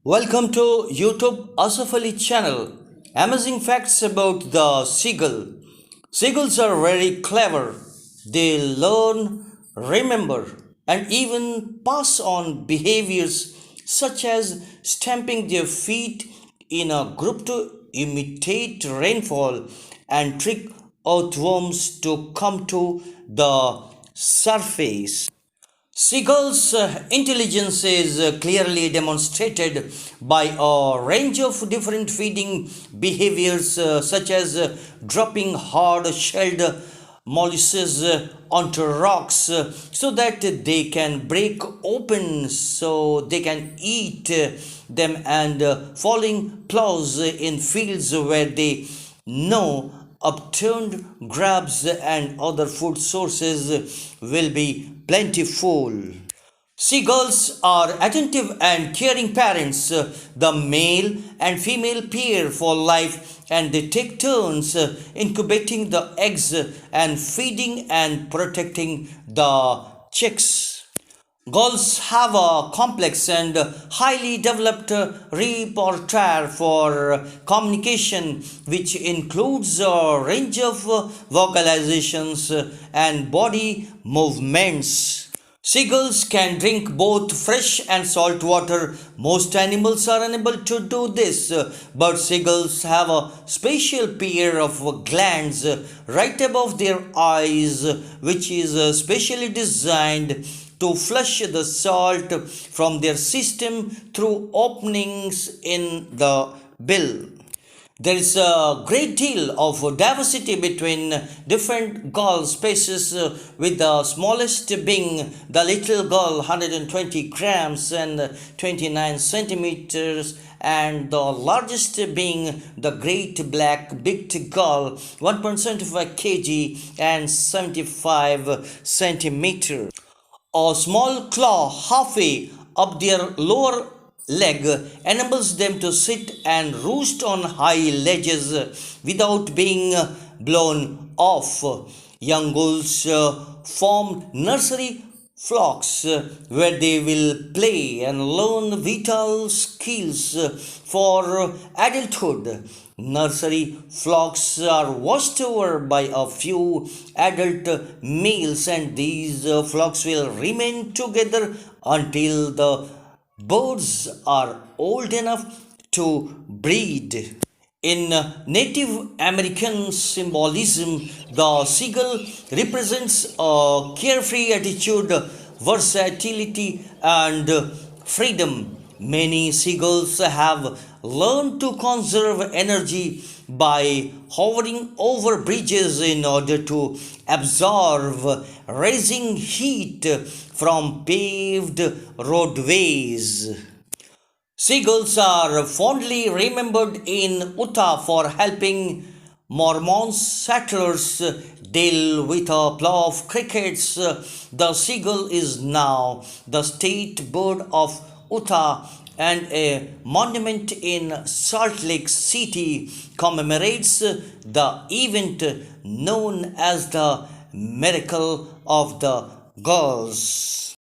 Welcome to YouTube Asaf Ali channel. Amazing facts about the seagull. Seagulls are very clever. They learn, remember, and even pass on behaviors such as stamping their feet in a group to imitate rainfall and trick earthworms to come to the surface. Seagull's intelligence is clearly demonstrated by a range of different feeding behaviors, such as dropping hard shelled mollusks onto rocks so that they can break open so they can eat them, and falling plows in fields where they know upturned grabs and other food sources will be plentiful. Seagulls are attentive and caring parents. The male and female pair for life, and they take turns incubating the eggs and feeding and protecting the chicks. Gulls have a complex and highly developed repertoire for communication, which includes a range of vocalizations and body movements. Seagulls can drink both fresh and salt water. Most animals are unable to do this, but seagulls have a special pair of glands right above their eyes, which is specially designed to flush the salt from their system through openings in the bill. There is a great deal of diversity between different gull species, with the smallest being the little gull 120 grams and 29 centimeters, and the largest being the great black-beaked gull 1.75 kg and 75 centimeters. A small claw halfway up their lower leg enables them to sit and roost on high ledges without being blown off. Young gulls form nursery flocks where they will play and learn vital skills for adulthood. Nursery flocks are watched over by a few adult males, and these flocks will remain together until the birds are old enough to breed. In Native American symbolism, the seagull represents a carefree attitude, versatility, and freedom. Many seagulls have learned to conserve energy by hovering over bridges in order to absorb rising heat from paved roadways. Seagulls are fondly remembered in Utah for helping Mormon settlers deal with a plow of crickets. The seagull is now the state bird of Utah, and a monument in Salt Lake City commemorates the event known as the Miracle of the Gulls.